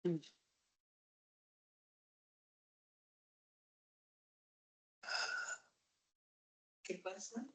¿Qué pasa?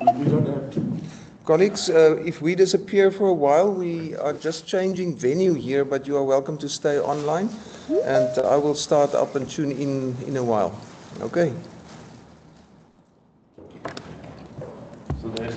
We don't have to. Colleagues, if we disappear for a while, we are just changing venue here, but you are welcome to stay online. And I will start up and tune in a while. Okay. So there's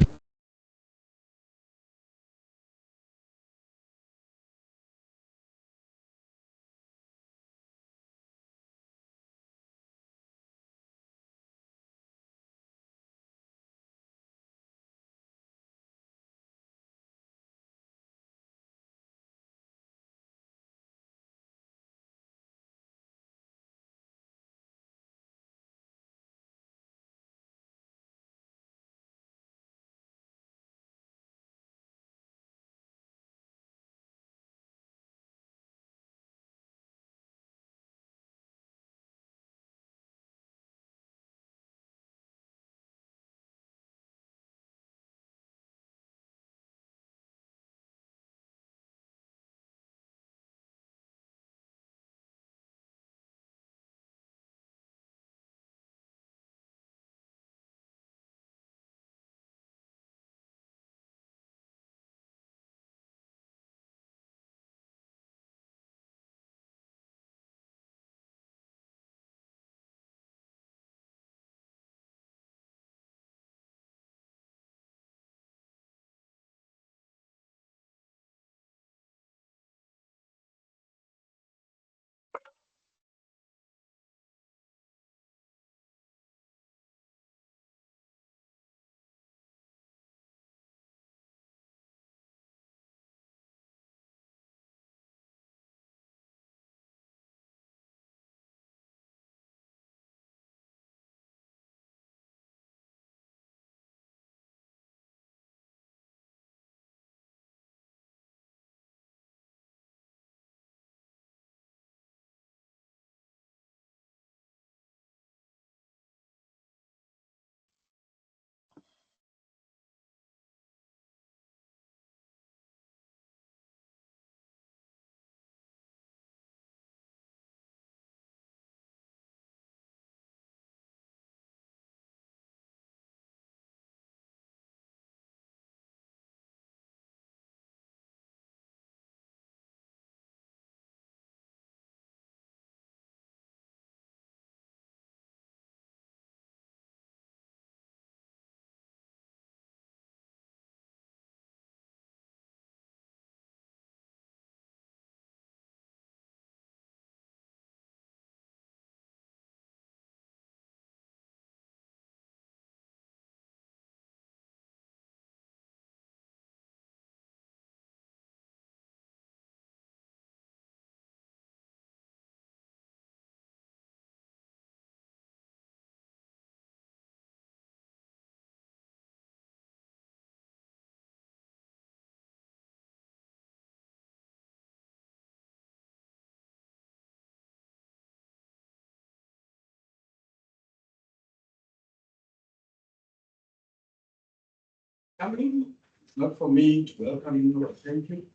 coming. It's not for me to welcome you or thank you.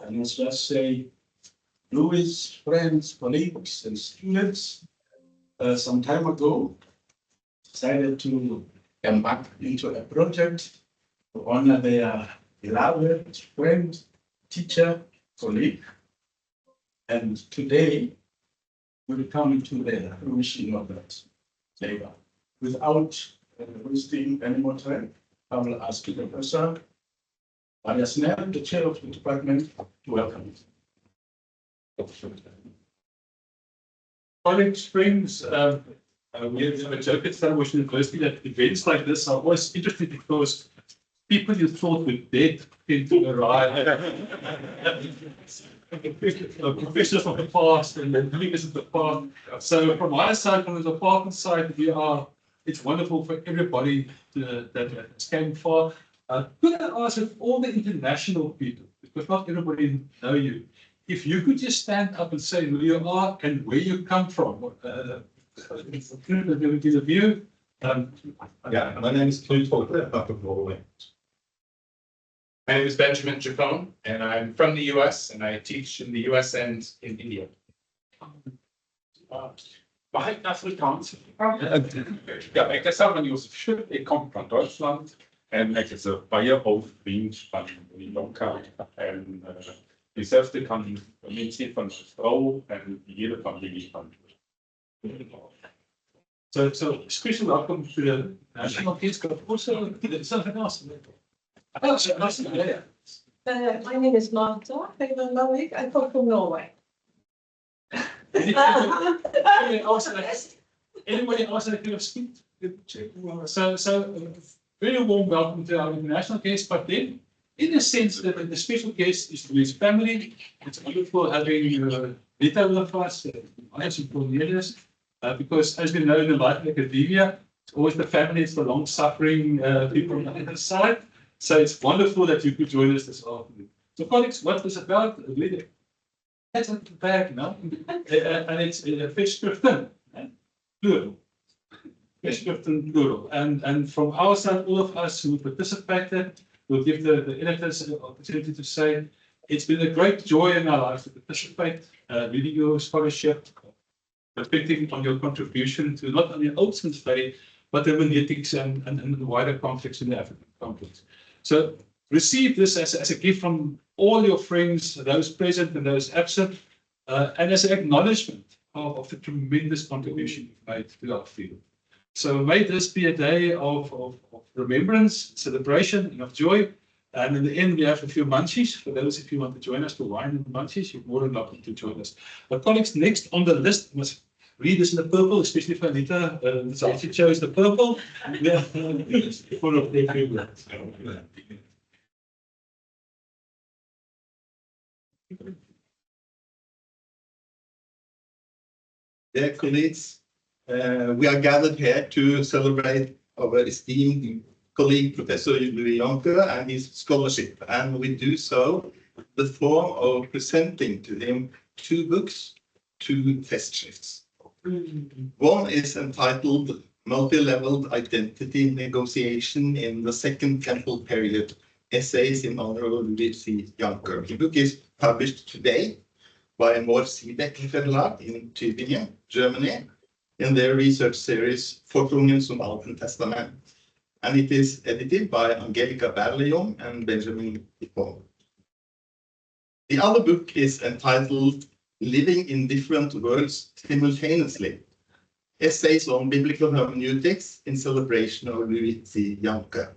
I must just say, Louis, friends, colleagues, and students, some time ago, decided to embark into a project to honor their beloved friend, teacher, colleague. And today, we'll come to the fruition of that labor. Without wasting any more time, I will ask the Professor Maria Snell, the chair of the department, to welcome you. Colleagues, friends, we have a joke at Stellenbosch University that events like this are always interesting because people you thought were dead tend to arrive. Professors of the past and leaders of the past. So from my side, from the department side, it's wonderful for everybody that has came far. Could I ask if all the international people, because not everybody know you, if you could just stand up and say who you are and where you come from. Give a view. Yeah, my name is Knut Holte, up of Norway. My name is Benjamin Jafone, and I'm from the US, and I teach in the US and in India. Mag ik Afrikaans? Ja, ek is van Josef Schut, ek kom van Duitsland en ek is 'n baie ou vriend van die Lonka en dieselfde kan mense van vrou en die hele familie van. So special welcome to the National Kids Club. Also, something else. My name is Marta. I come from Norway. Anybody else that could have speak? So very warm welcome to our international guest, but then in a sense that the special guest is his family. It's wonderful having Rita with us, and Cornelius, because as we know in the life of academia, it's always the family, it's the long-suffering people on the other side. So it's wonderful that you could join us this afternoon. So colleagues, what was about? That's at the back now, and it's Festskriften, plural. Festskriften, plural. And from our side, all of us who participated, we'll give the editors an opportunity to say, it's been a great joy in our lives to participate, reading your scholarship, reflecting on your contribution to not only Oldson study, but the hermeneutics and the wider context in the African context. So receive this as a gift from all your friends, those present and those absent, and as an acknowledgement of the tremendous contribution you've made to our field. So may this be a day of remembrance, celebration, and of joy. And in the end, we have a few munchies. For those of you who want to join us to wine and munchies, you're more than welcome to join us. But colleagues, next on the list, must read this in the purple, especially for Anita. She chose the purple. Full of their favorites. Dear colleagues, we are gathered here to celebrate our esteemed colleague, Professor Louis Jonker, and his scholarship. And we do so in the form of presenting to him two books, two festskrifts. One is entitled Multi-Leveled Identity Negotiation in the Second Temple Period, Essays in Honor of Louis C. Jonker. The book is published today by Mor Siebeck Verlag in Tübingen, Germany, in their research series Fortungen zum Alten Testament. And it is edited by Angelica Berlejong and Benjamin Ipon. The other book is entitled Living in Different Worlds Simultaneously, Essays on Biblical Hermeneutics in Celebration of Louis C. Jonker.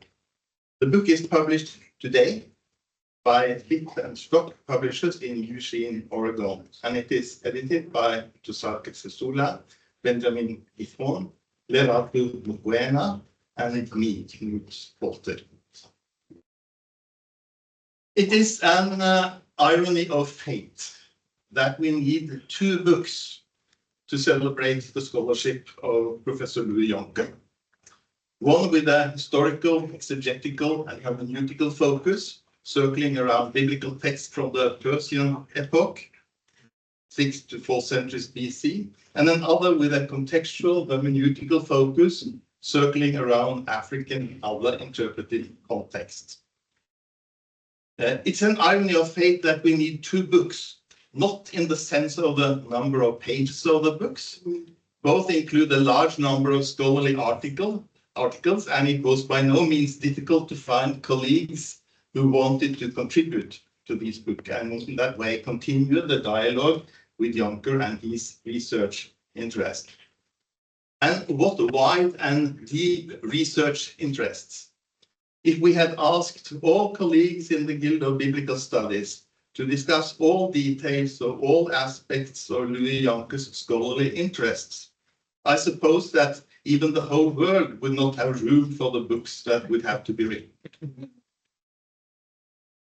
The book is published today by Flick and Stock Publishers in Eugene, Oregon, and it is edited by Tusarke Sesola, Benjamin Ipon, Lerato Mukwena, and me, Knut Holte. It is an irony of fate that we need two books to celebrate the scholarship of Professor Louis Jonker. One with a historical, exegetical, and hermeneutical focus, circling around biblical texts from the Persian epoch, 6th to 4th centuries BC, and another with a contextual hermeneutical focus, circling around African and other interpretive contexts. It's an irony of fate that we need two books, not in the sense of the number of pages of the books. Both include a large number of scholarly articles, and it was by no means difficult to find colleagues who wanted to contribute to this book and in that way continue the dialogue with Jonker and his research interest. And what wide and deep research interests. If we had asked all colleagues in the Guild of Biblical Studies to to discuss all details of all aspects of Louis Janke's scholarly interests. I suppose that even the whole world would not have room for the books that would have to be written.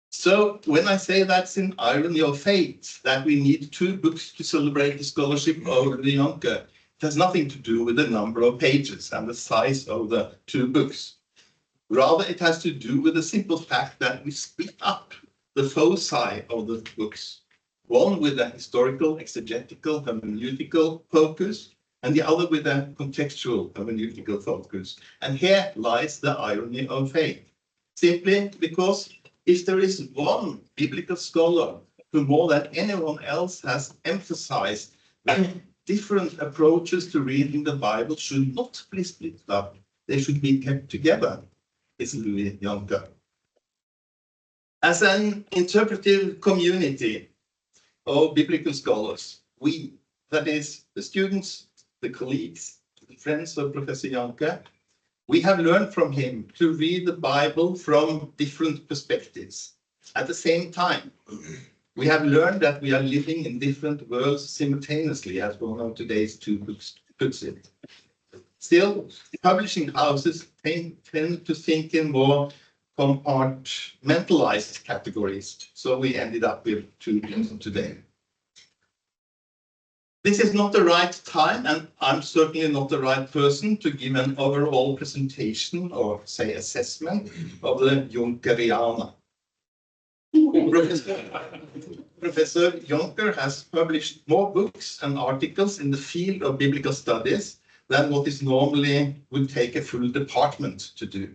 So when I say that's an irony of fate, that we need 2 books to celebrate the scholarship of Louis Janke, it has nothing to do with the number of pages and the size of the 2 books. Rather, it has to do with the simple fact that we split up the foci of the books, one with a historical, exegetical, hermeneutical focus, and the other with a contextual hermeneutical focus. And here lies the irony of fate, simply because if there is one biblical scholar who more than anyone else has emphasized that different approaches to reading the Bible should not be split up, they should be kept together, it's Louis Janke. As an interpretive community of biblical scholars, we, that is, the students, the colleagues, the friends of Professor Janke, we have learned from him to read the Bible from different perspectives. At the same time, we have learned that we are living in different worlds simultaneously, as one of today's 2 books puts it. Still, publishing houses tend to think in more compartmentalized categories, so we ended up with 2 books today. This is not the right time, and I'm certainly not the right person to give an overall presentation or, say, assessment of the Junkeriana. Professor Janke has published more books and articles in the field of biblical studies than what is normally would take a full department to do.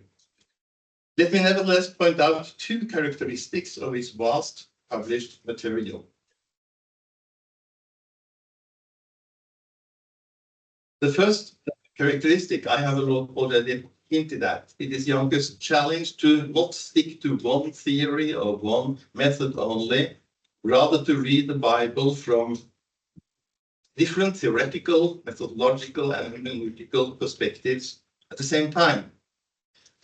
Let me nevertheless point out 2 characteristics of his vast published material. The first characteristic I have already hinted at, it is Janke's challenge to not stick to one theory or one method only, rather to read the Bible from different theoretical, methodological, and hermeneutical perspectives at the same time.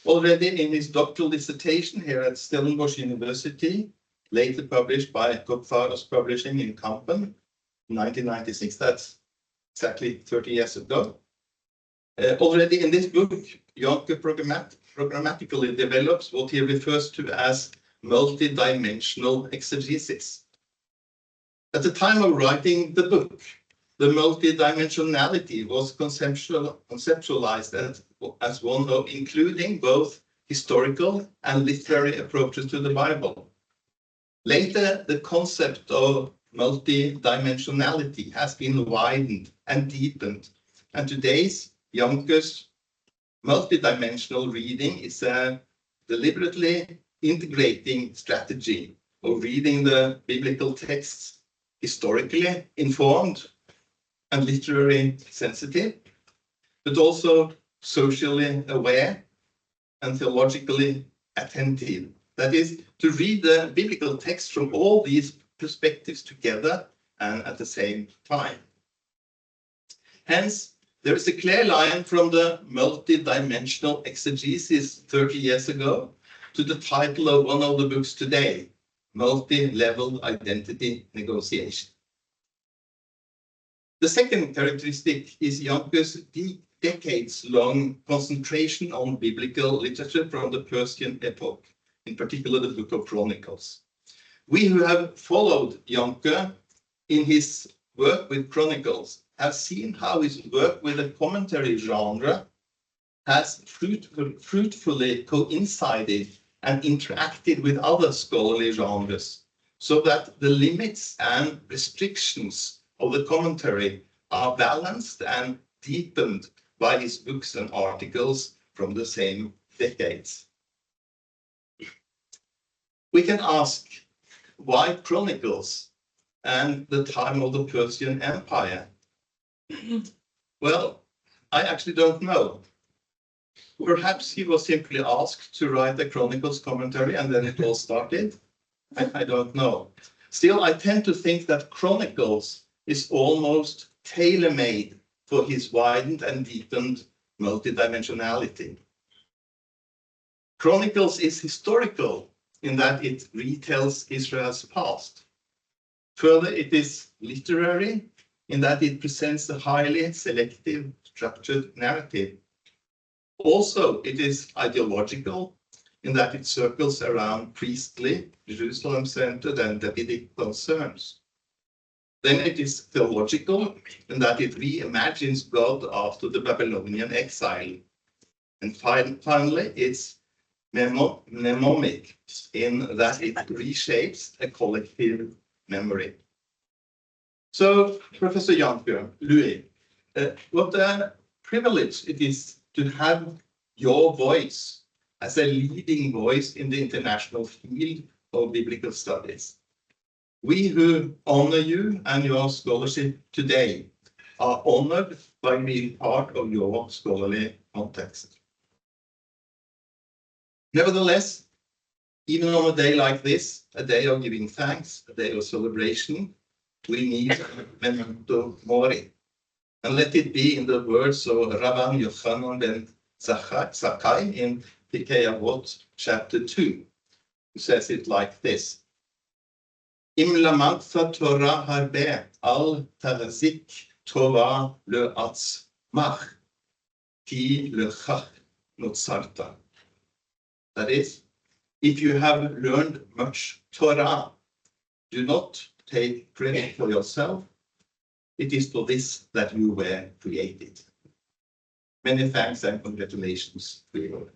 Already in his doctoral dissertation here at Stellenbosch University, later published by Kopfaros Publishing in Kampen, 1996, that's exactly 30 years ago. Already in this book, Janke programmatically develops what he refers to as multi-dimensional exegesis. At the time of writing the book, the multi-dimensionality was conceptualized as one of including both historical and literary approaches to the Bible. Later, the concept of multi-dimensionality has been widened and deepened, and today's Janke's multi-dimensional reading is a deliberately integrating strategy of reading the biblical texts historically informed and literary sensitive, but also socially aware and theologically attentive. That is, to read the biblical text from all these perspectives together and at the same time. Hence, there is a clear line from the multi-dimensional exegesis 30 years ago to the title of one of the books today, Multi-Level Identity Negotiation. The second characteristic is Janke's decades-long concentration on biblical literature from the Persian epoch, in particular the Book of Chronicles. We who have followed Janke in his work with Chronicles have seen how his work with the commentary genre has fruitfully coincided and interacted with other scholarly genres, so that the limits and restrictions of the commentary are balanced and deepened by his books and articles from the same decades. We can ask, why Chronicles and the time of the Persian Empire? Well, I actually don't know. Perhaps he was simply asked to write a Chronicles commentary and then it all started. I don't know. Still, I tend to think that Chronicles is almost tailor-made for his widened and deepened multidimensionality. Chronicles is historical in that it retells Israel's past, Further, it is literary in that it presents a highly selective, structured narrative. Also, it is ideological in that it circles around priestly, Jerusalem-centered and Davidic concerns. Then it is theological in that it reimagines God after the Babylonian exile. And finally, it's mnemonic in that it reshapes a collective memory. So, Professor Janbjørn, Louis, what a privilege it is to have your voice as a leading voice in the international field of biblical studies. We who honor you and your scholarship today are honored by being part of your scholarly context. Nevertheless, even on a day like this, a day of giving thanks, a day of celebration, we need memento mori. And let it be in the words of Rabban Yochanan ben Zakkai in Pirkei Avot, chapter 2, who says it like this. Im lamantha Torah harbe al tarazik tova le atzmach ti lechach notzarta. That is, if you have learned much Torah, do not take credit for yourself. It is for this that you were created. Many thanks and congratulations to you.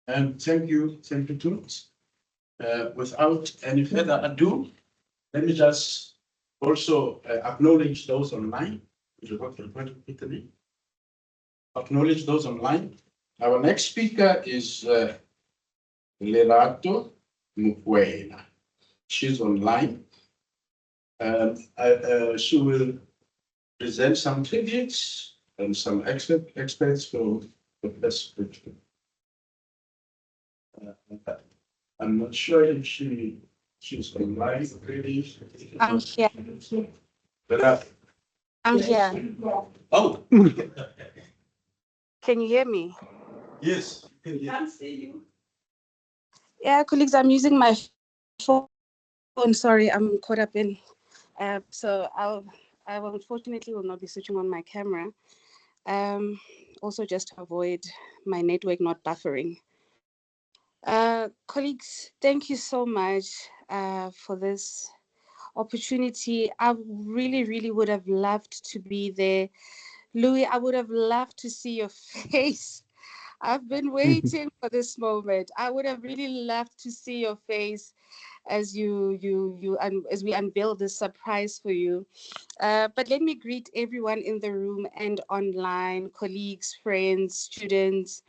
And thank you too. Without any further ado, let me just also acknowledge those online. Acknowledge those online. Our next speaker is Lerato Mukwena. She's online. She will present some tributes and some experts from the best scripture. I'm not sure if she's online. Really. I'm here. But, I'm here. oh, Can you hear me? yes. Can't see you. Yeah, colleagues, I'm using my phone. Sorry, I'm caught up in. So I will unfortunately will not be switching on my camera. Also, just to avoid my network not buffering. Colleagues, thank you so much for this opportunity. I really would have loved to be there. Louis, I would have loved to see your face. I've been waiting for this moment. I would have really loved to see your face as as we unveil this surprise for you. But let me greet everyone in the room and online, colleagues, friends, students,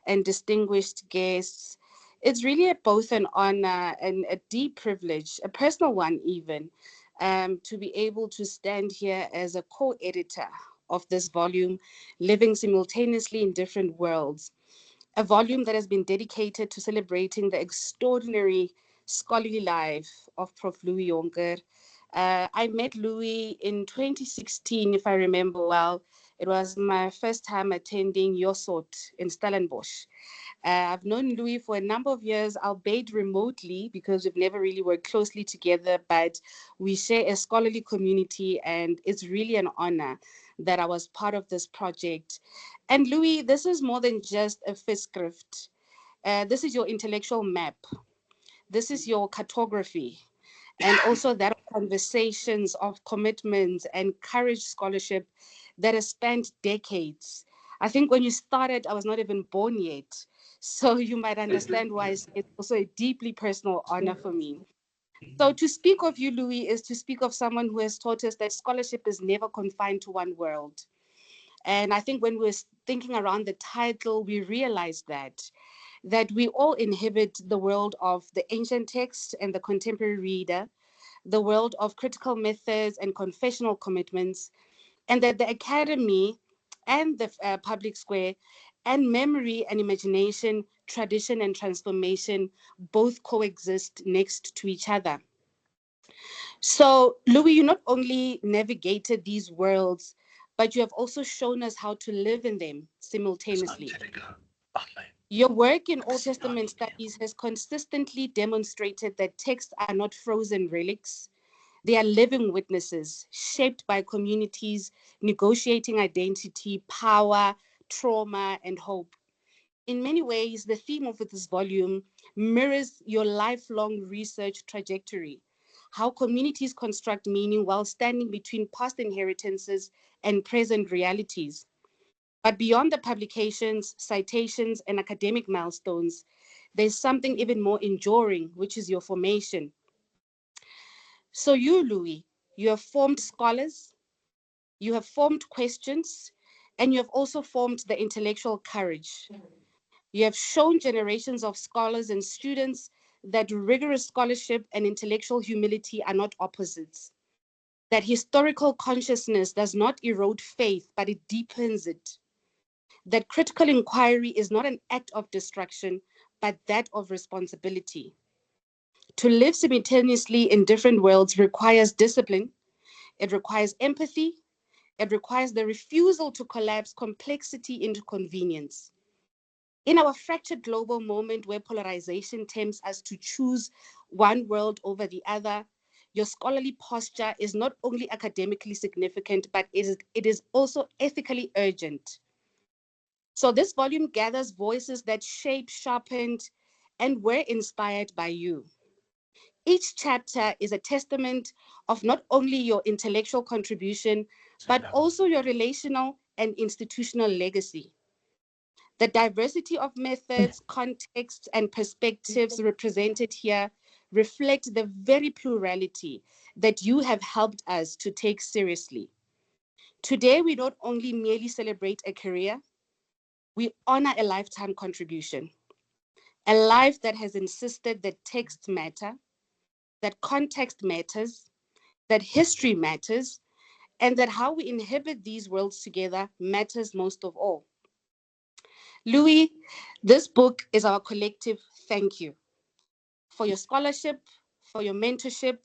and distinguished guests. It's really both an honor and a deep privilege, a personal one even, to be able to stand here as a co-editor of this volume, Living Simultaneously in Different Worlds, a volume that has been dedicated to celebrating the extraordinary scholarly life of Prof. Louis Jonker. I met Louis in 2016, if I remember well. It was my first time attending Yosot in Stellenbosch. I've known Louis for a number of years, albeit remotely, because we've never really worked closely together, but we share a scholarly community, and it's really an honor that I was part of this project. And Louis, this is more than just a fistskrift. This is your intellectual map. This is your cartography. And also that of conversations, of commitments and courage scholarship that has spanned decades. I think when you started, I was not even born yet. So you might understand why it's also a deeply personal honor for me. So to speak of you, Louis, is to speak of someone who has taught us that scholarship is never confined to one world. And I think when we're thinking around the title, we realized that we all inhabit the world of the ancient text and the contemporary reader, the world of critical methods and confessional commitments, and that the academy and the public square and memory and imagination, tradition and transformation both coexist next to each other. So, Louis, you not only navigated these worlds, but you have also shown us how to live in them simultaneously. Your work in Old Testament studies has consistently demonstrated that texts are not frozen relics. They are living witnesses shaped by communities negotiating identity, power, trauma, and hope. In many ways, the theme of this volume mirrors your lifelong research trajectory, how communities construct meaning while standing between past inheritances and present realities. But beyond the publications, citations, and academic milestones, there's something even more enduring, which is your formation. So you, Louis, you have formed scholars, you have formed questions, and you have also formed the intellectual courage. You have shown generations of scholars and students that rigorous scholarship and intellectual humility are not opposites, that historical consciousness does not erode faith, but it deepens it, that critical inquiry is not an act of destruction, but that of responsibility. To live simultaneously in different worlds requires discipline, it requires empathy, it requires the refusal to collapse complexity into convenience. In our fractured global moment where polarization tempts us to choose one world over the other, your scholarly posture is not only academically significant, but it is also ethically urgent. So this volume gathers voices that shaped, sharpened, and were inspired by you. Each chapter is a testament of not only your intellectual contribution, but also your relational and institutional legacy. The diversity of methods, contexts, and perspectives represented here reflect the very plurality that you have helped us to take seriously. Today, we not only merely celebrate a career, we honor a lifetime contribution, a life that has insisted that texts matter, that context matters, that history matters, and that how we inhabit these worlds together matters most of all. Louis, this book is our collective thank you for your scholarship, for your mentorship,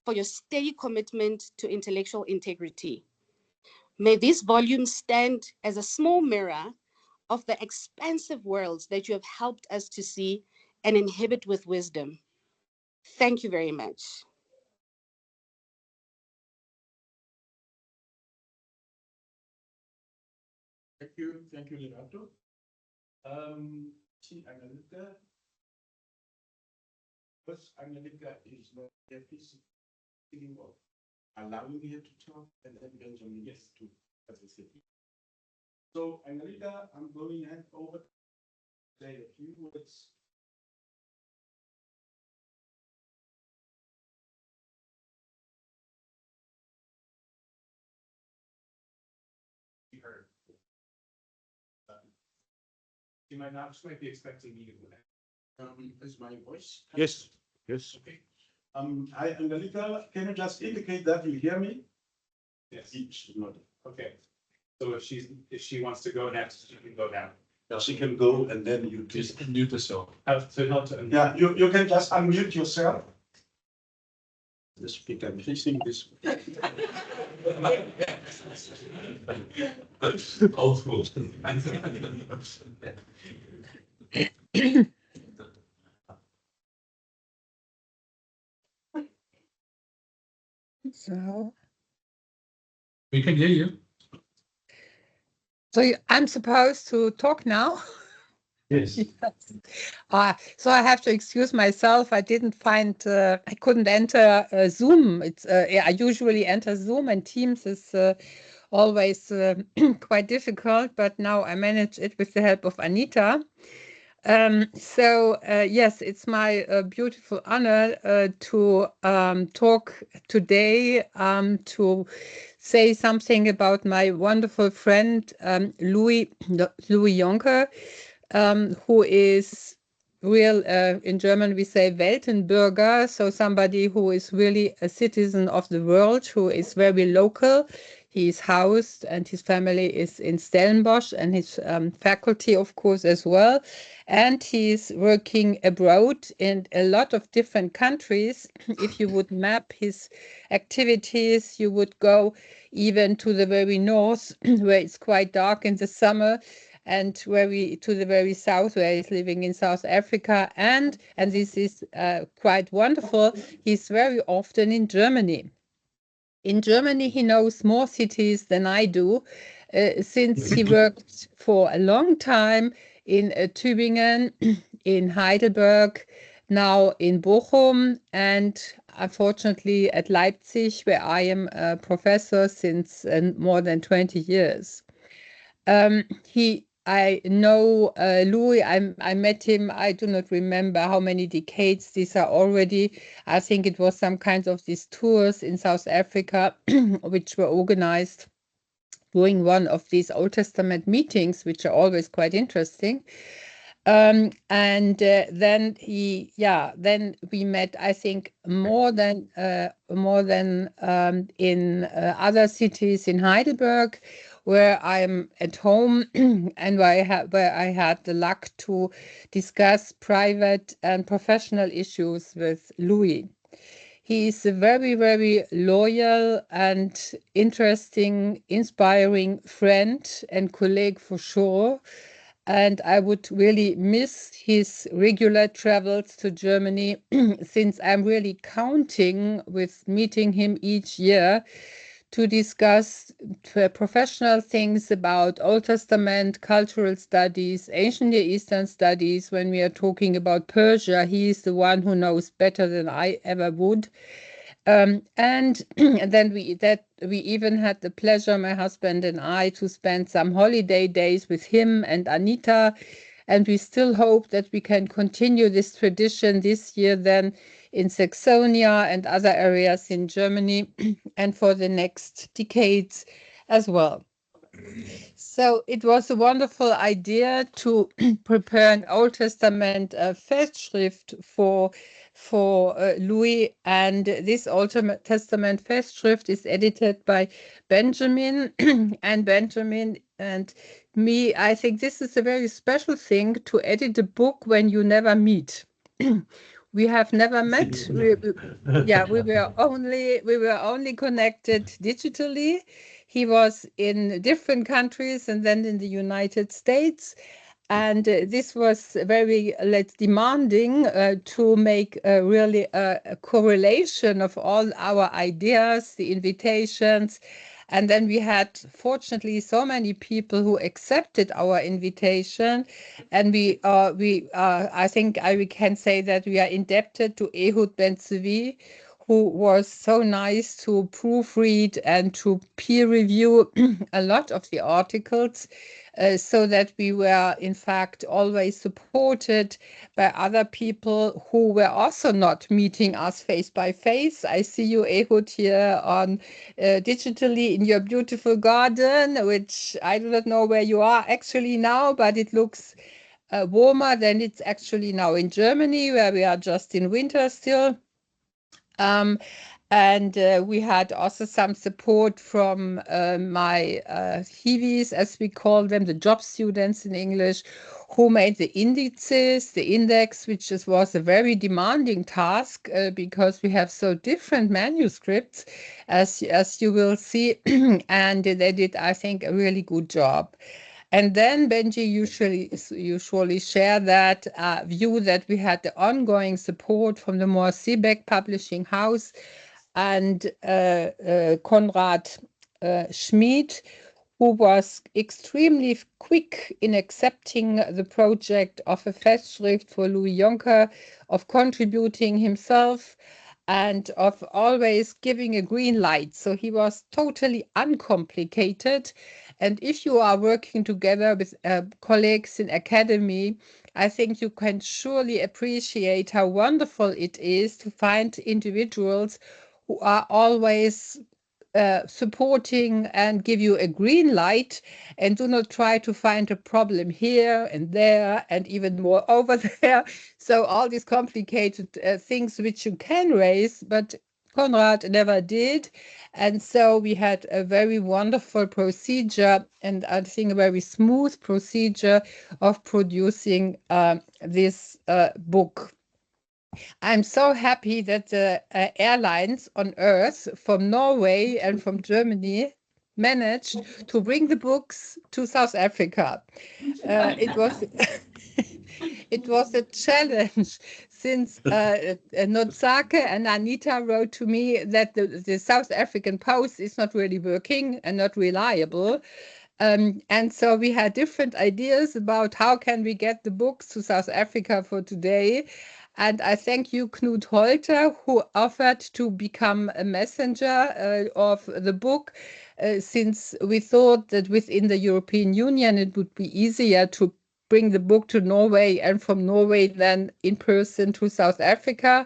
for your steady commitment to intellectual integrity. May this volume stand as a small mirror of the expansive worlds that you have helped us to see and inhabit with wisdom. Thank you very much. Thank you, Leonardo. See, Angelika. First, Angelika is not happy sitting of allowing her to talk, and then Benjamin yes to participate. So, Angelika, I'm going to hand over to say a few words. You heard. You might not, just might be expecting me to. Is my voice? Yes, yes. Okay. Hi, Angelika, can you just indicate that you hear me? Yes. Each, not. Okay. So if she wants to go next, she can go down. Yeah, she can go and then you Just mute yourself. How to Yeah, you can just unmute yourself. The speaker facing this. Old school. So, We can hear you. I'm supposed to talk now. Yes. So I have to excuse myself. I didn't find, I couldn't enter Zoom. I usually enter Zoom, and Teams is always quite difficult, but now I managed it with the help of Anita. Yes, it's my beautiful honor to talk today, to say something about my wonderful friend Louis Jonker, who is real, in German we say Weltenbürger, so somebody who is really a citizen of the world, who is very local. He is housed and his family is in Stellenbosch and his faculty, of course, as well. And he's working abroad in a lot of different countries. If you would map his activities, you would go even to the very north, where it's quite dark in the summer, and to the very south, where he's living in South Africa. And this is quite wonderful, he's very often in Germany. In Germany, he knows more cities than I do, since he worked for a long time in Tübingen, in Heidelberg, now in Bochum, and unfortunately at Leipzig, where I am a professor since more than 20 years. I know Louis. I met him. I do not remember how many decades these are already. I think it was some kinds of these tours in South Africa, which were organized during one of these Old Testament meetings, which are always quite interesting. Then we met, I think, more than in other cities in Heidelberg, where I'm at home and where I had the luck to discuss private and professional issues with Louis. He is a very, very loyal and interesting, inspiring friend and colleague for sure. And I would really miss his regular travels to Germany, since I'm really counting with meeting him each year to discuss professional things about Old Testament, cultural studies, ancient Near Eastern studies. When we are talking about Persia, he is the one who knows better than I ever would. And then we even had the pleasure, my husband and I, to spend some holiday days with him and Anita. And we still hope that we can continue this tradition this year then in Saxonia and other areas in Germany and for the next decades as well. So it was a wonderful idea to prepare an Old Testament Festschrift for Louis, and this Old Testament Festschrift is edited by Benjamin and Benjamin and me. I think this is a very special thing, to edit a book when you never meet. We have never met. We were only connected digitally. He was in different countries and then in the United States. And this was very demanding to make really a correlation of all our ideas, the invitations. And then we had, fortunately, so many people who accepted our invitation. And I think we can say that we are indebted to Ehud Ben-Zvi, who was so nice to proofread and to peer review a lot of the articles, so that we were, in fact, always supported by other people who were also not meeting us face by face. I see you, Ehud, here on digitally in your beautiful garden, which I do not know where you are actually now, but it looks warmer than it's actually now in Germany, where we are just in winter still. We had also some support from my Hiwis, as we call them, the job students in English, who made the indices, the index, which was a very demanding task because we have so different manuscripts, as you will see, and they did, I think, a really good job. And then Benji usually share that view that we had the ongoing support from the Mohr Siebeck Publishing House and Konrad Schmid, who was extremely quick in accepting the project of a Festschrift for Louis Jonker, of contributing himself, and of always giving a green light. So he was totally uncomplicated. And if you are working together with colleagues in academy, I think you can surely appreciate how wonderful it is to find individuals who are always supporting and give you a green light, and do not try to find a problem here and there and even more over there. So all these complicated things which you can raise, but Konrad never did. And so we had a very wonderful procedure, and I think a very smooth procedure of producing this book. I'm so happy that the airlines on Earth from Norway and from Germany managed to bring the books to South Africa. It was it was a challenge since Notsake and Anita wrote to me that the South African post is not really working and not reliable. And so we had different ideas about how can we get the books to South Africa for today. And I thank you, Knut Holter, who offered to become a messenger of the book, since we thought that within the European Union it would be easier to bring the book to Norway and from Norway then in person to South Africa.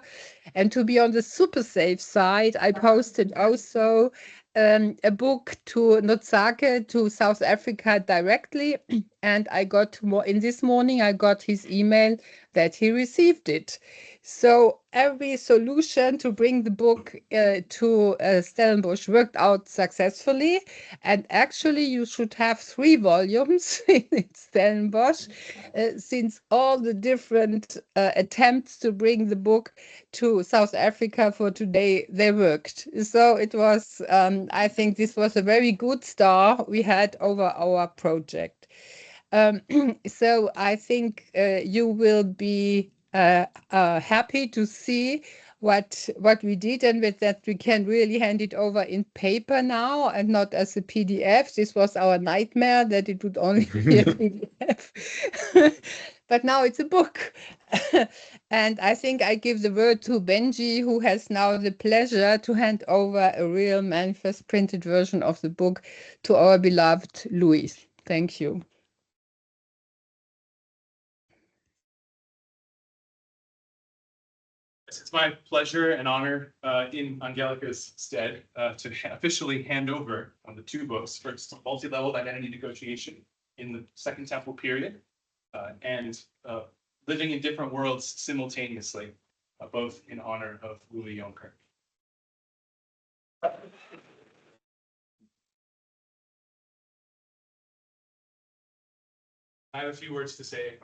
And to be on the super safe side, I posted also a book to Notsake to South Africa directly, and I got in this morning I got his email that he received it. So every solution to bring the book to Stellenbosch worked out successfully, and actually you should have 3 volumes in Stellenbosch, since all the different attempts to bring the book to South Africa for today, they worked. So it was, I think this was a very good start we had over our project. So I think you will be happy to see what we did, and with that we can really hand it over in paper now and not as a PDF. This was our nightmare, that it would only be a PDF. But now it's a book. And I think I give the word to Benji, who has now the pleasure to hand over a real manifest printed version of the book to our beloved Louis. Thank you. It's my pleasure and honor in Angelica's stead to officially hand over the 2 books. First, Multi-Level Identity Negotiation in the Second Temple Period, and Living in Different Worlds Simultaneously, both in honor of Louis Jonker. I have a few words to say.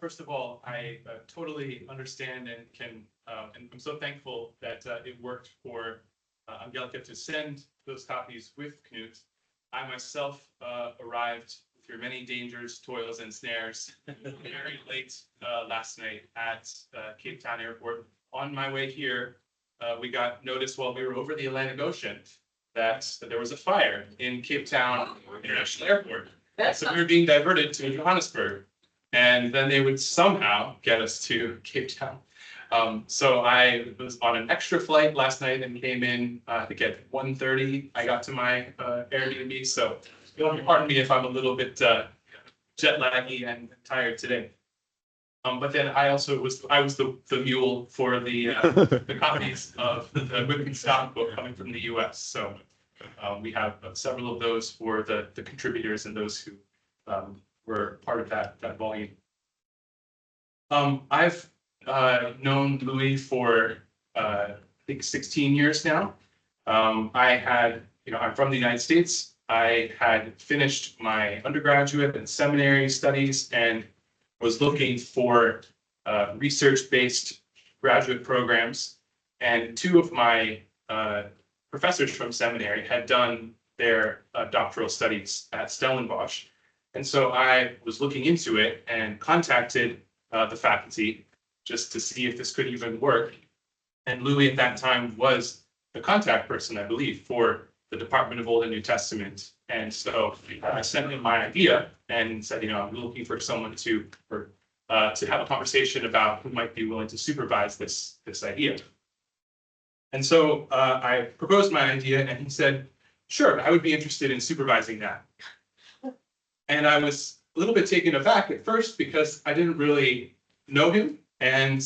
First of all, I totally understand and can, and I'm so thankful that it worked for Angelica to send those copies with Knut. I myself arrived through many dangers, toils, and snares very late last night at Cape Town Airport. On my way here, we got notice while we were over the Atlantic Ocean that there was a fire in Cape Town International Airport. So we were being diverted to Johannesburg. And then they would somehow get us to Cape Town. So I was on an extra flight last night and came in, I think at 1:30, I got to my Airbnb. So pardon me if I'm a little bit jet laggy and tired today. But then I was the mule for the copies of the Whitman Scott book coming from the US. So we have several of those for the contributors and those who were part of that volume. I've known Louis for I think 16 years now. I'm from the United States. I had finished my undergraduate and seminary studies and was looking for research-based graduate programs. And 2 of my professors from seminary had done their doctoral studies at Stellenbosch. And so I was looking into it and contacted the faculty just to see if this could even work. And Louis at that time was the contact person, I believe, for the Department of Old and New Testament. And so I sent him my idea and said, I'm looking for someone to have a conversation about who might be willing to supervise this idea. And so I proposed my idea, and he said, sure, I would be interested in supervising that. And I was a little bit taken aback at first because I didn't really know him. And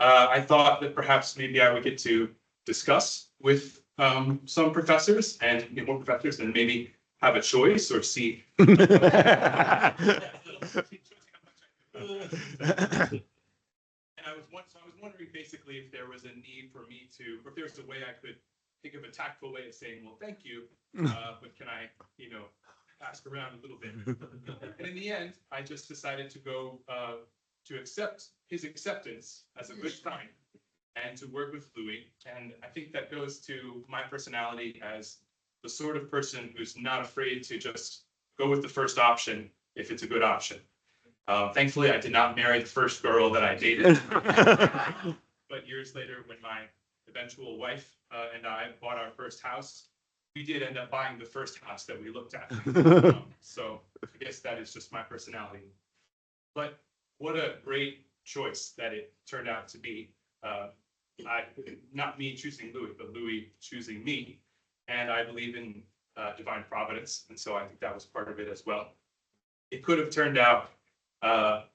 I thought that perhaps maybe I would get to discuss with some professors and more professors and maybe have a choice or see. And I was wondering basically if there was a need for me to, or if there was a way I could think of a tactful way of saying, well, thank you, but can I, ask around a little bit? And in the end, I just decided to go to accept his acceptance as a good sign and to work with Louis. And I think that goes to my personality as the sort of person who's not afraid to just go with the first option if it's a good option. Thankfully, I did not marry the first girl that I dated. But years later, when my eventual wife and I bought our first house, we did end up buying the first house that we looked at. So I guess that is just my personality. But what a great choice that it turned out to be. Not me choosing Louis, but Louis choosing me. And I believe in divine providence. And so I think that was part of it as well. It could have turned out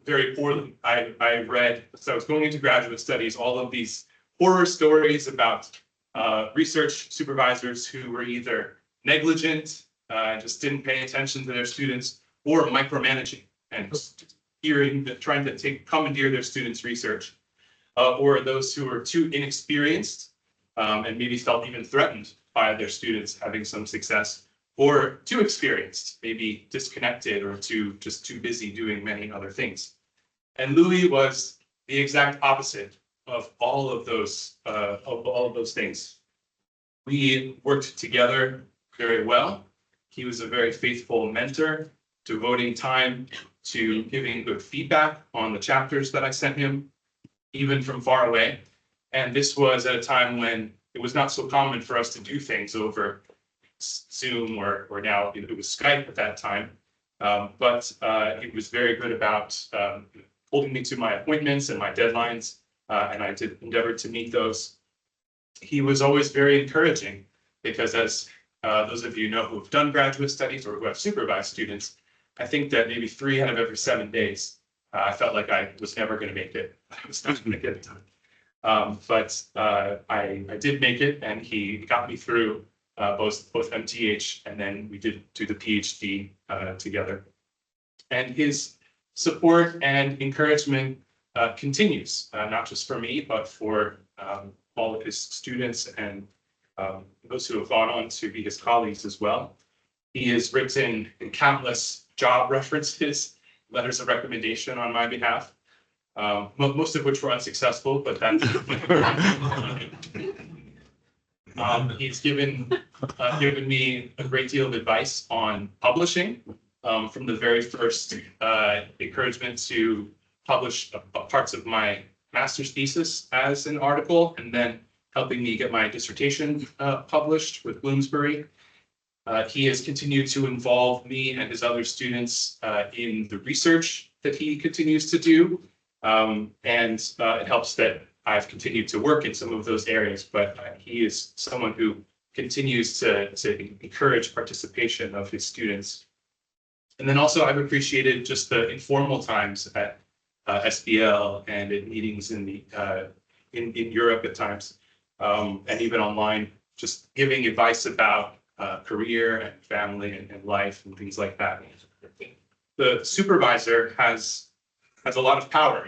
very poorly. I read, so I was going into graduate studies, all of these horror stories about research supervisors who were either negligent, just didn't pay attention to their students, or micromanaging and trying to commandeer their students' research, or those who were too inexperienced and maybe felt even threatened by their students having some success, or too experienced, maybe disconnected or just too busy doing many other things. And Louis was the exact opposite of all of those things. We worked together very well. He was a very faithful mentor, devoting time to giving good feedback on the chapters that I sent him, even from far away. And this was at a time when it was not so common for us to do things over Zoom or now it was Skype at that time. But he was very good about holding me to my appointments and my deadlines, and I did endeavor to meet those. He was always very encouraging because, as those of you know who have done graduate studies or who have supervised students, I think that maybe 3 out of every 7 days, I felt like I was never going to make it. I was not going to get it done. But I did make it, and he got me through both MTH, and then we did do the PhD together. And his support and encouragement continues, not just for me, but for all of his students and those who have gone on to be his colleagues as well. He has written countless job references, letters of recommendation on my behalf, most of which were unsuccessful, but that's he's given me a great deal of advice on publishing, from the very first encouragement to publish parts of my master's thesis as an article, and then helping me get my dissertation published with Bloomsbury. He has continued to involve me and his other students in the research that he continues to do. And it helps that I've continued to work in some of those areas, but he is someone who continues to encourage participation of his students. And then also I've appreciated just the informal times at SBL and in meetings in Europe at times, and even online, just giving advice about career and family and life and things like that. The supervisor has a lot of power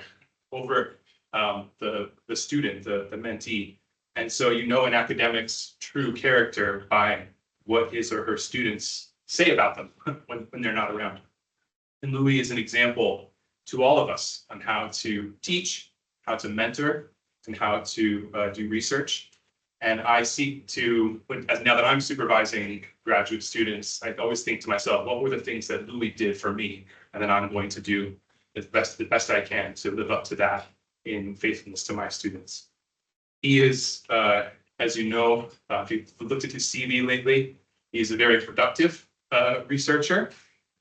over the student, the mentee. And so in academics true character by what his or her students say about them when they're not around. And Louis is an example to all of us on how to teach, how to mentor, and how to do research. And I seek to, now that I'm supervising graduate students, I always think to myself, what were the things that Louis did for me? And then I'm going to do the best I can to live up to that in faithfulness to my students. He is, as you know, if you've looked at his CV lately, he's a very productive researcher,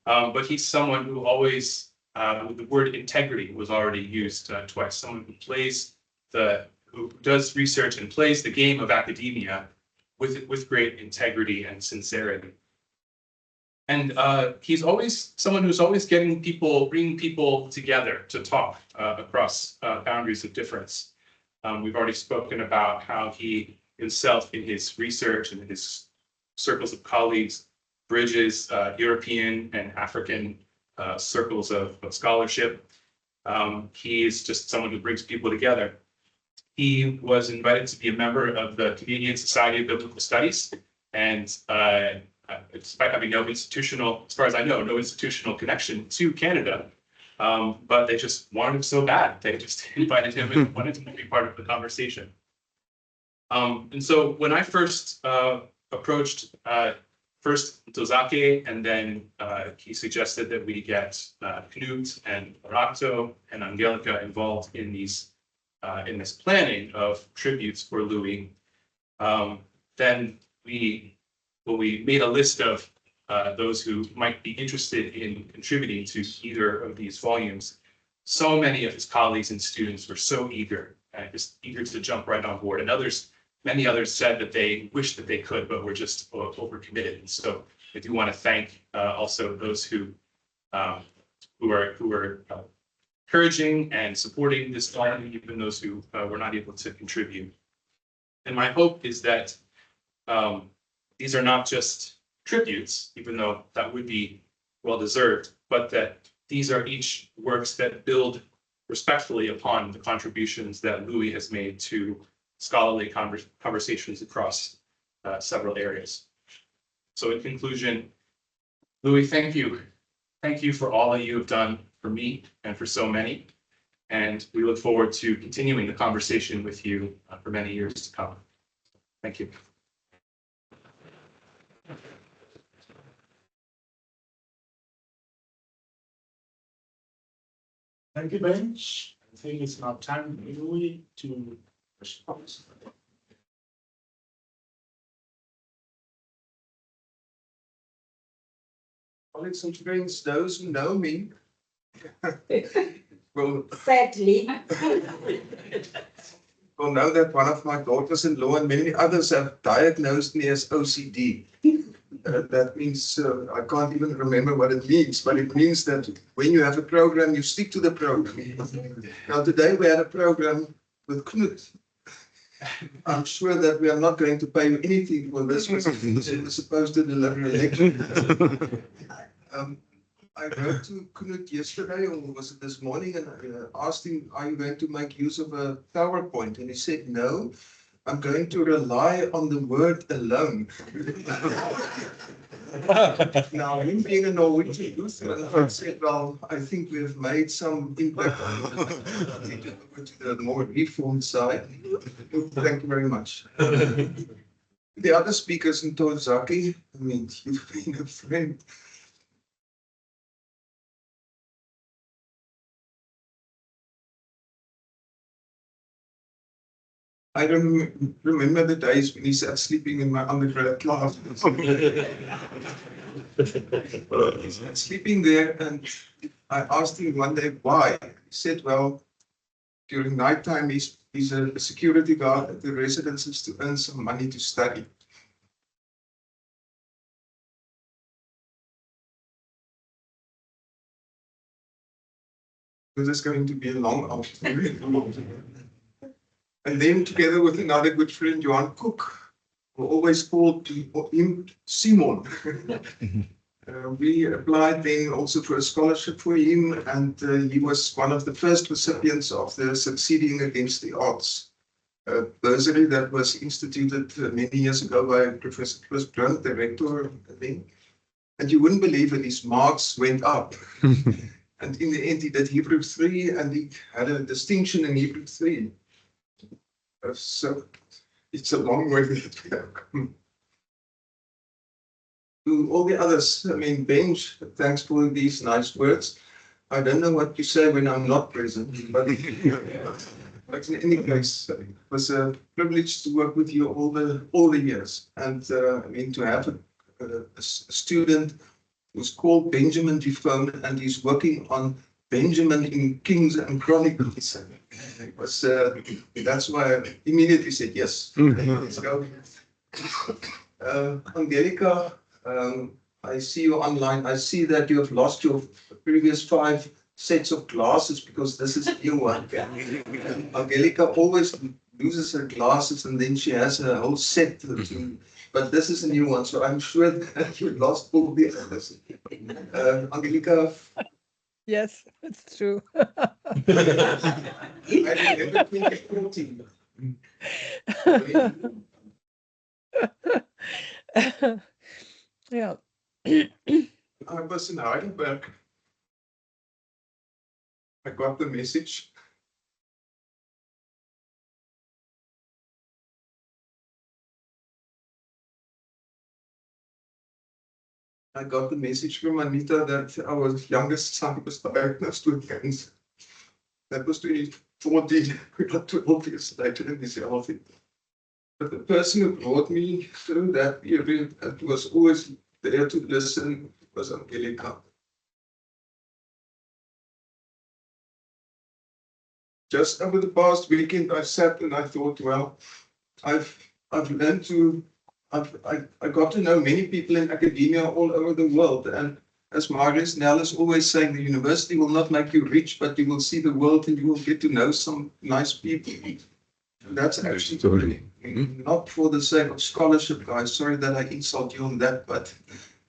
but he's someone who always, the word integrity was already used twice, someone who does research and plays the game of academia with great integrity and sincerity. And he's always someone who's always bringing people together to talk across boundaries of difference. We've already spoken about how he himself in his research and in his circles of colleagues bridges European and African circles of scholarship. He is just someone who brings people together. He was invited to be a member of the Canadian Society of Biblical Studies, and despite having no institutional, as far as I know, no institutional connection to Canada, but they just wanted him so bad. They just invited him and wanted him to be part of the conversation. And so when I first approached first Tozake, and then he suggested that we get Knut and Rato and Angelica involved in these in this planning of tributes for Louis. Then we made a list of those who might be interested in contributing to either of these volumes. So many of his colleagues and students were so eager, just eager to jump right on board, and many others said that they wished that they could, but were just overcommitted. And so I do want to thank also those who were encouraging and supporting this volume, even those who were not able to contribute. And my hope is that these are not just tributes, even though that would be well deserved, but that these are each works that build respectfully upon the contributions that Louis has made to scholarly conversations across several areas. So in conclusion, Louis, thank you. Thank you for all that you have done for me and for so many. And we look forward to continuing the conversation with you for many years to come. Thank you. Thank you, Bench. I think it's now time, Louis, to respond. Colleagues and friends, those who know me will Sadly. know that one of my daughters-in-law and many others have diagnosed me as OCD. That means I can't even remember what it means, but it means that when you have a program, you stick to the program. Now, today we had a program with Knut. I'm sure that we are not going to pay you anything for this. We're supposed to deliver a lecture. I wrote to Knut yesterday, or was it this morning, and I asked him, are you going to make use of a PowerPoint? And he said, no, I'm going to rely on the word alone. Now, him being a Norwegian Lutheran, I said, well, I think we've made some impact to the more reformed side. Thank you very much. The other speakers in Tozaki, I mean, you've been a friend. I don't remember the days when he sat sleeping in my undergrad class. He sat sleeping there, and I asked him one day why. He said, well, during nighttime, he's a security guard at the residences to earn some money to study. This is going to be a long afternoon. And then together with another good friend, Johan Cook, who always called him Simon. We applied then also for a scholarship for him, and he was one of the first recipients of the Succeeding Against the Odds bursary that was instituted many years ago by Professor Chris Brunt, the rector then. And you wouldn't believe it, his marks went up. And in the end, he did Hebrew 3, and he had a distinction in Hebrew 3. So it's a long way that we have come. To all the others, I mean, Benj, thanks for these nice words. I don't know what you say when I'm not present, but in any case, it was a privilege to work with you all the years. And I mean, to have a student who's called Benjamin Defoe, and he's working on Benjamin in Kings and Chronicles. It was, that's why I immediately said yes. Let's go. Angelica, I see you online. I see that you have lost your previous 5 sets of glasses because this is a new one. Angelica always loses her glasses and then she has a whole set. But this is a new one, so I'm sure that you lost all the others. Angelica. Yes, it's true. I remember 2014. Yeah. I was in Heidelberg. I got the message. I got the message from Anita that our youngest son was diagnosed with cancer. That was 2014. We got 12 years later and he's healthy. But the person who brought me through that period and was always there to listen was Angelica. Just over the past weekend, I sat and I thought, well, I've learned to, I got to know many people in academia all over the world. And as Marius Nell is always saying, the university will not make you rich, but you will see the world and you will get to know some nice people. And that's actually not for the sake of scholarship, guys. Sorry that I insult you on that, but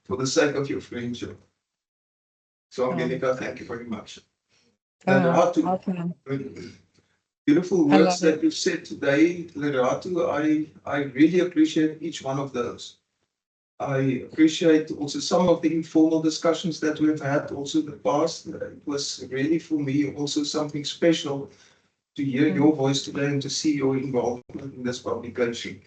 for the sake of your friendship. So, Angelica, thank you very much. Awesome. Beautiful I words love that you said today, Lerato. I really appreciate each one of those. I appreciate also some of the informal discussions that we've had also in the past. It was really for me also something special to hear your voice today and to see your involvement in this publication.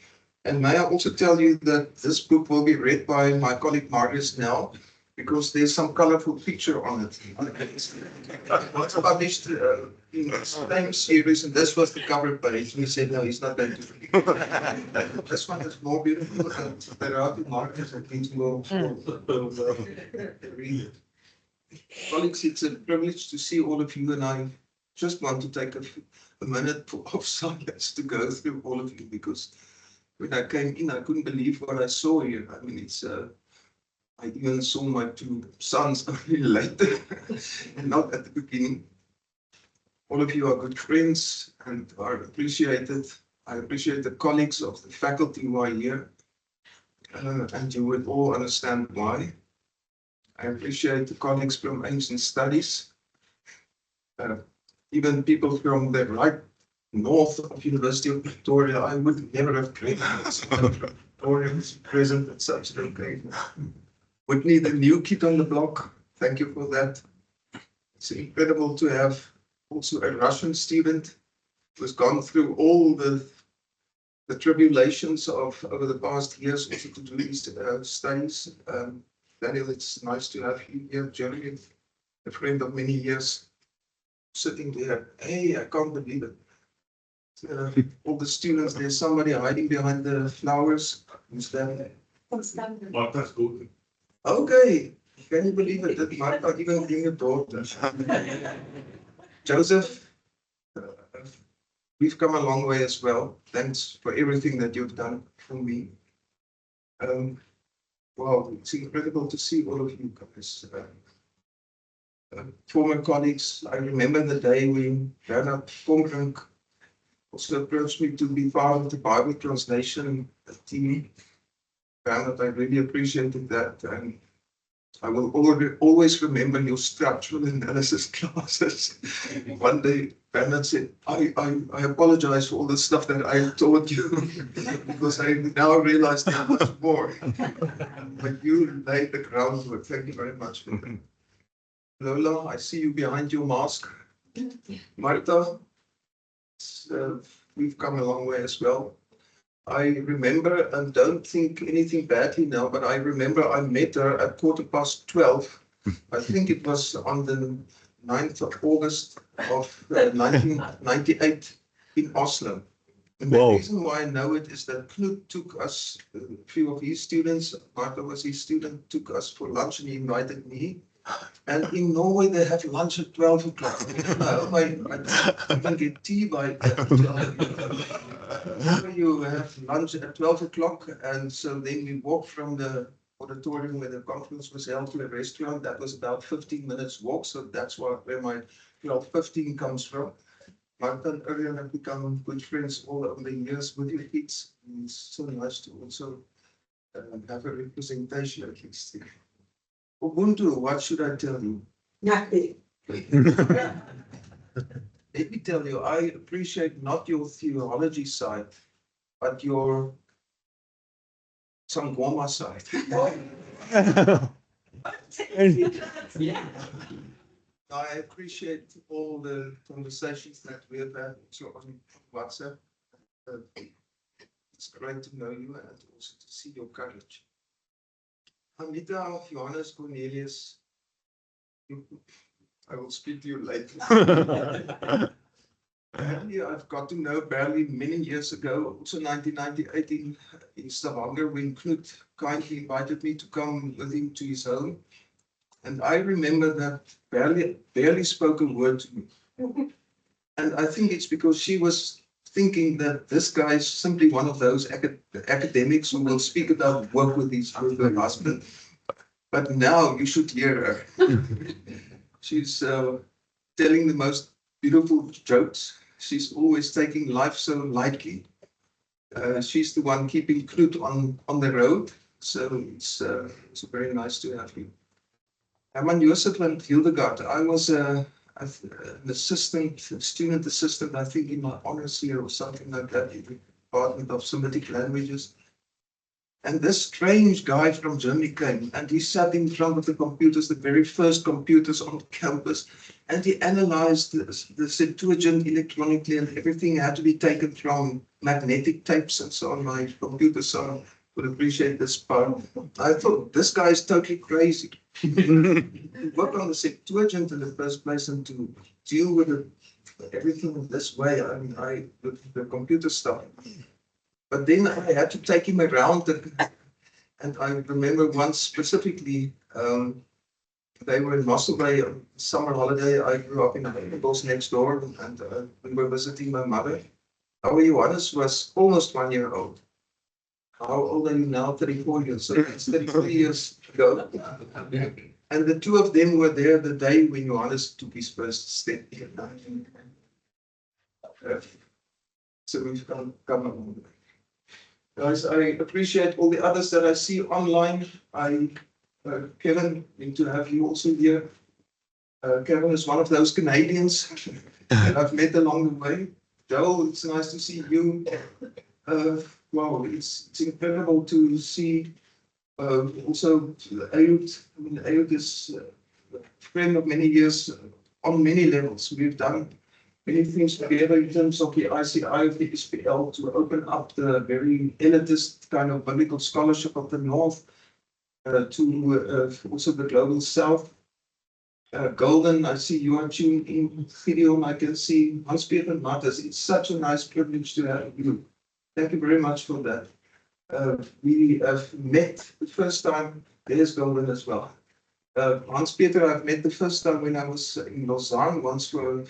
And may I also tell you that this book will be read by my colleague Marius now, because there's some colorful picture on it. It was published in the same series, and this was the cover page. And he said, no, he's not going to read. This one is more beautiful, and there are the Marius and things will read it. Colleagues, it's a privilege to see all of you, and I just want to take a minute of silence to go through all of you, because when I came in, I couldn't believe what I saw here. I mean, it's I even saw my two sons only later, and not at the beginning. All of you are good friends and are appreciated. I appreciate the colleagues of the faculty who are here, and you would all understand why. I appreciate the colleagues from Ancient Studies, even people from the right north of University of Pretoria. I would never have created someone from Pretoria who's present at such an occasion. Whitney, the new kid on the block, thank you for that. It's incredible to have also a Russian student who's gone through all the tribulations of over the past years also to do these studies. Daniel, it's nice to have you here. Jeremy, a friend of many years, sitting there. Hey, I can't believe it. All the students, there's somebody hiding behind the flowers. Who's that? Martha's daughter. Okay, can you believe it? That might not even bring a daughter. Joseph, we've come a long way as well. Thanks for everything that you've done for me. Wow, it's incredible to see all of you guys. Former colleagues, I remember the day when Bernard Pombrink also approached me to be part of the Bible translation team. Bernard, I really appreciated that, and I will always remember your structural analysis classes. One day, Bernard said, I apologize for all the stuff that I taught you, because I now realize how much more. But you laid the groundwork. Thank you very much for that. Lola, I see you behind your mask. Martha, we've come a long way as well. I remember, and don't think anything badly now, but I remember I met her at 12:15. I think it was on the 9th of August of 1998 in Oslo. And the reason why I know it is that Knut took us, a few of his students, Martha was his student, took us for lunch and he invited me. And in Norway, they have lunch at 12 o'clock. No, I didn't get tea by 12. You have lunch at 12 o'clock. And so then we walked from the auditorium where the conference was held to a restaurant. That was about 15 minutes walk. So that's where my 12:15 comes from. Martha and Urian have become good friends all over the years with your kids. And it's so nice to also have a representation at least. Ubuntu, what should I tell you? Nothing. Let me tell you, I appreciate not your theology side, but your Sangoma side. I appreciate all the conversations that we have had also on WhatsApp. It's great to know you and also to see your courage. Anita, Johannes, Cornelius, I will speak to you later. Barely, I've got to know Barely many years ago, also 1998 in Stavanger, when Knut kindly invited me to come with him to his home. And I remember that barely spoke a word to me. And I think it's because she was thinking that this guy is simply one of those academics who will speak about work with her husband. But now you should hear her. She's telling the most beautiful jokes. She's always taking life so lightly. She's the one keeping Knut on the road. So it's very nice to have you. Herman Joseph and Hildegard, I was an assistant, student assistant, I think in my honors year or something like that, in the Department of Semitic Languages. And this strange guy from Germany came and he sat in front of the computers, the very first computers on campus, and he analyzed the Septuagint electronically, and everything had to be taken from magnetic tapes and so on. My computer son would appreciate this part. I thought, this guy is totally crazy. Work on the Septuagint in the first place and to deal with everything in this way. I mean, with the computer stuff. But then I had to take him around, and I remember once specifically, they were in Mossel Bay on summer holiday. I grew up in the hills next door, and we were visiting my mother. Our Johannes was almost 1 year old. How old are you now? 34 years. So it's 33 years ago. And the two of them were there the day when Johannes took his first step. So we've come along. Guys, I appreciate all the others that I see online. Kevin, need to have you also here. Kevin is one of those Canadians that I've met along the way. Joel, it's nice to see you. Wow, it's incredible to see also Ayut. I mean, Ayut is a friend of many years on many levels. We've done many things together in terms of the ICI of the SPL to open up the very elitist kind of biblical scholarship of the North to also the Global South. Golden, I see you are tuned in. Gideon, I can see Hans-Peter and Matthias. It's such a nice privilege to have you. Thank you very much for that. We have met the first time. There's Golden as well. Hans-Peter, I've met the first time when I was in Lausanne once for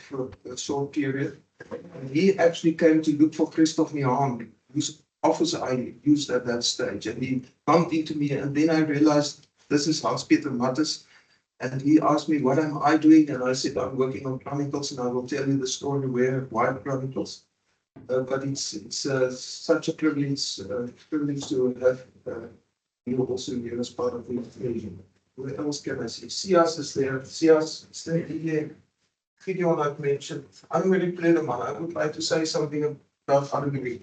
a short period. And he actually came to look for Christoph Nihan, whose office I used at that stage. And he bumped into me, and then I realized this is Hans-Peter Mattes. And he asked me, what am I doing? And I said, I'm working on Chronicles, and I will tell you the story why Chronicles. But it's such a privilege to have you also here as part of the occasion. What else can I see? Sias is there. Sias is there. Gideon I've mentioned. Anne-Marie Pledeman. I would like to say something about Anne-Marie.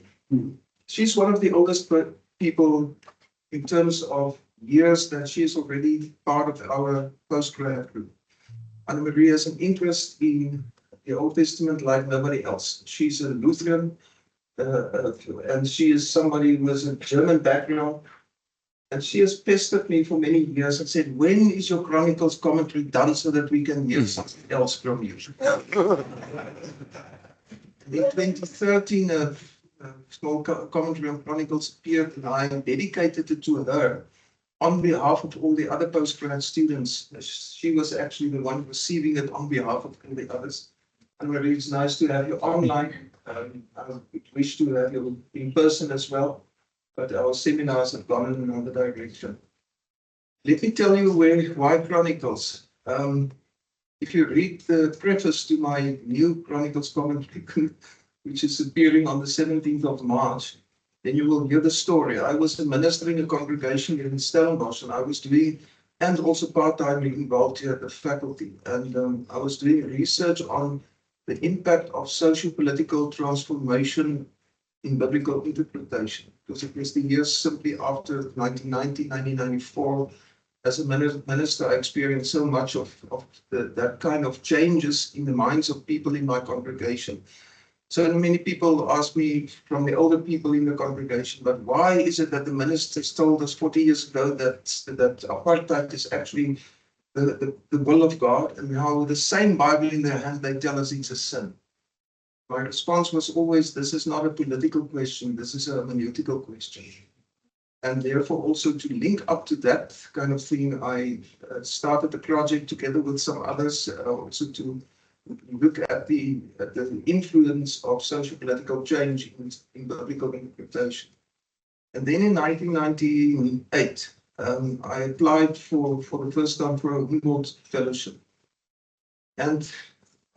She's one of the oldest people in terms of years that she is already part of our postgrad group. Anne-Marie has an interest in the Old Testament like nobody else. She's a Lutheran, and she is somebody who has a German background. And she has pestered me for many years and said, when is your Chronicles commentary done so that we can hear something else from you? In 2013, a small commentary on Chronicles appeared, and I dedicated it to her on behalf of all the other postgrad students. She was actually the one receiving it on behalf of all the others. And Marie, it's nice to have you online. I wish to have you in person as well. But our seminars have gone in another direction. Let me tell you why Chronicles. If you read the preface to my new Chronicles commentary, which is appearing on the 17th of March, then you will hear the story. I was administering a congregation in Stellenbosch, and I was doing and also part-time involved here at the faculty. And I was doing research on the impact of socio-political transformation in biblical interpretation, because it was the years simply after 1990, 1994. As a minister, I experienced so much of that kind of changes in the minds of people in my congregation. So many people ask me, from the older people in the congregation, but why is it that the ministers told us 40 years ago that apartheid is actually the will of God, and how with the same Bible in their hand they tell us it's a sin? My response was always, this is not a political question, this is a hermeneutical question. And therefore also to link up to that kind of thing, I started a project together with some others, also to look at the influence of socio-political change in biblical interpretation. And then in 1998, I applied for the first time for a Humboldt Fellowship. And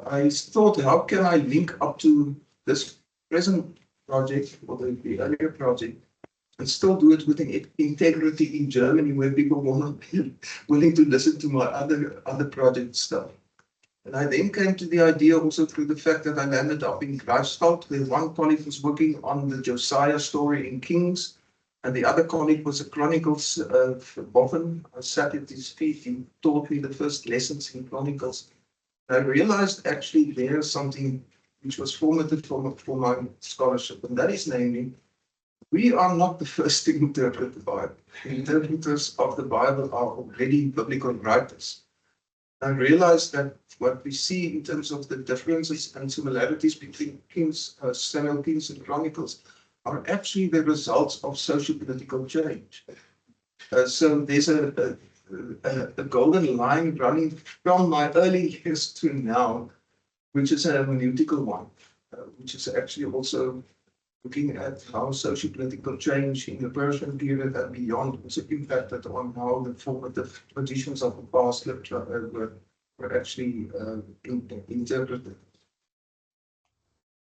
I thought, how can I link up to this present project, or the earlier project, and still do it with an integrity in Germany, where people will not be willing to listen to my other project stuff. And I then came to the idea also through the fact that I landed up in Greifswald, where one colleague was working on the Josiah story in Kings, and the other colleague was a Chronicles Boffin. I sat at his feet, he taught me the first lessons in Chronicles. And I realized actually there's something which was formative for my scholarship, and that is namely, we are not the first to interpret the Bible. Interpreters of the Bible are already biblical writers. I realized that what we see in terms of the differences and similarities between Kings, Samuel, Kings, and Chronicles are actually the results of socio-political change. So there's a golden line running from my early years to now, which is a hermeneutical one, which is actually also looking at how socio-political change in the Persian period and beyond also impacted on how the formative traditions of the past were actually interpreted.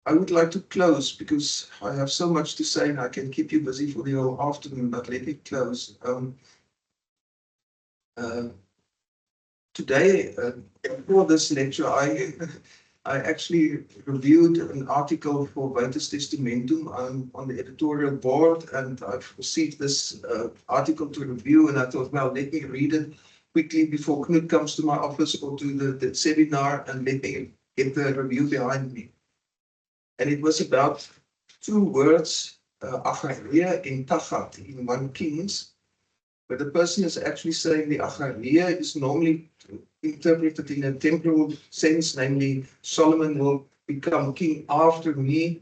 I would like to close because I have so much to say and I can keep you busy for the whole afternoon, but let me close. Today, before this lecture, I actually reviewed an article for Vitus Testamentum. I'm on the editorial board, and I've received this article to review, and I thought, well, let me read it quickly before Knut comes to my office or to the seminar, and let me get the review behind me. And it was about two words, Acharia and Tachat, in 1 Kings, where the person is actually saying the Acharia is normally interpreted in a temporal sense, namely Solomon will become king after me,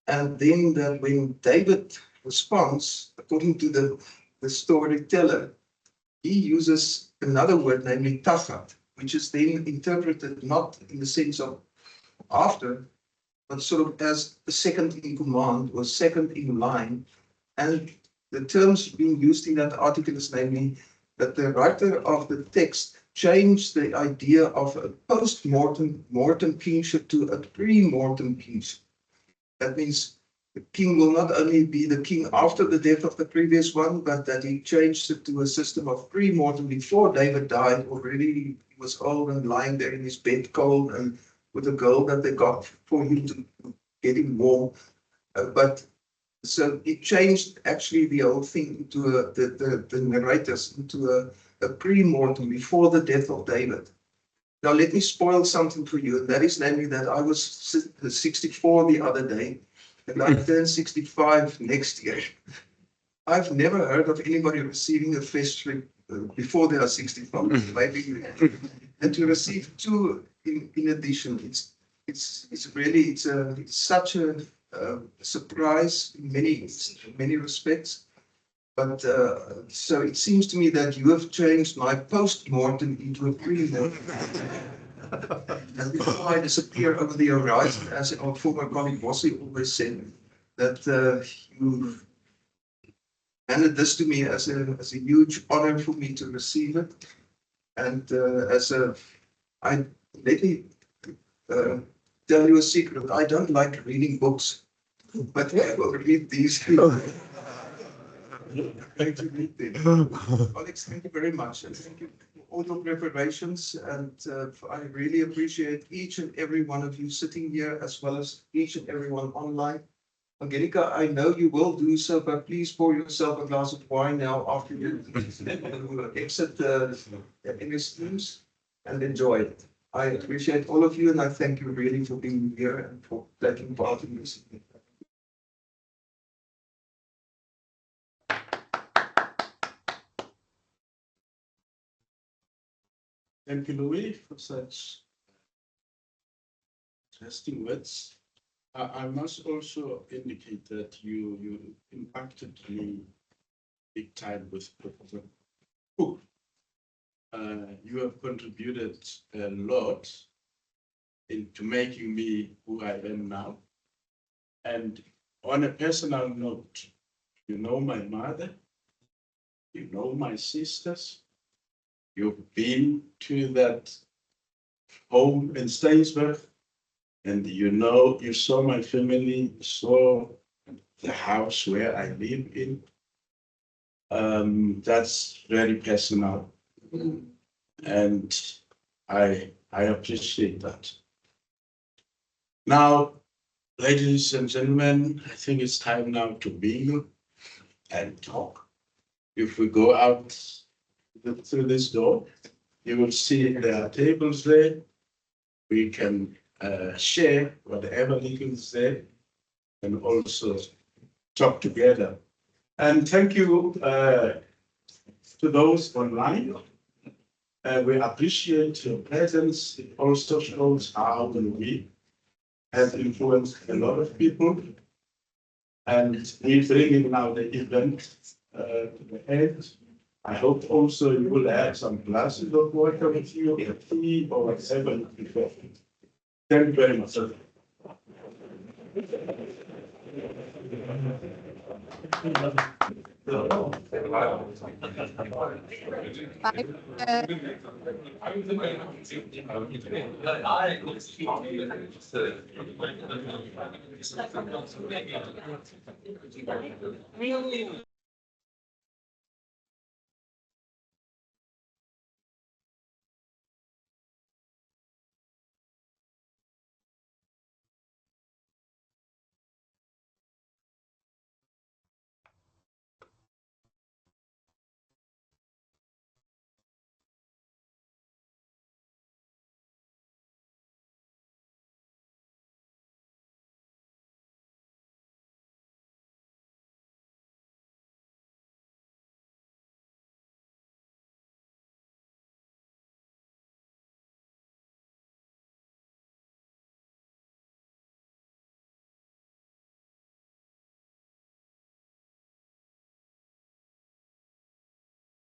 and then that when David responds, according to the storyteller, he uses another word, namely Tachat, which is then interpreted not in the sense of after, but sort of as a second in command or second in line. And the terms being used in that article is namely that the writer of the text changed the idea of a post-mortem kingship to a pre-mortem kingship. That means the king will not only be the king after the death of the previous one, but that he changed it to a system of pre-mortem. Before David died, already he was old and lying there in his bed cold and with a girl that they got for him to get him warm. So it changed actually the whole thing into the narrators into a pre-mortem before the death of David. Now let me spoil something for you, and that is namely that I was 64 the other day, and I turn 65 next year. I've never heard of anybody receiving a festering before they are 65. Maybe, and to receive two in addition, it's really such a surprise in many respects. But so it seems to me that you have changed my post-mortem into a pre-mortem. And before I disappear over the horizon, as our former colleague Bossi always said, that you handed this to me as a huge honor for me to receive it. And let me tell you a secret. I don't like reading books, but I will read these. Great to meet them. Alex, thank you very much, and thank you for all your preparations. And I really appreciate each and every one of you sitting here, as well as each and everyone online. Angelica, I know you will do so, but please pour yourself a glass of wine now after you exit the MS Teams and enjoy it. I appreciate all of you, and I thank you really for being here and for taking part in this. Thank you, Louis, for such interesting words. I must also indicate that you impacted me big time with Professor Cook. You have contributed a lot into making me who I am now. And on a personal note, you know my mother, you know my sisters, you've been to that home in Stainsburg, and you saw my family, you saw the house where I live in. That's very personal, and I appreciate that. Now, ladies and gentlemen, I think it's time now to mingle and talk. If we go out through this door, you will see there are tables there. We can share whatever little is there and also talk together. And thank you to those online. We appreciate your presence. It also shows how we have influenced a lot of people. And we bring in now the event to the end. I hope also you will have some glasses of water with you, or tea, or whatever you prefer. Thank you very much. Bye.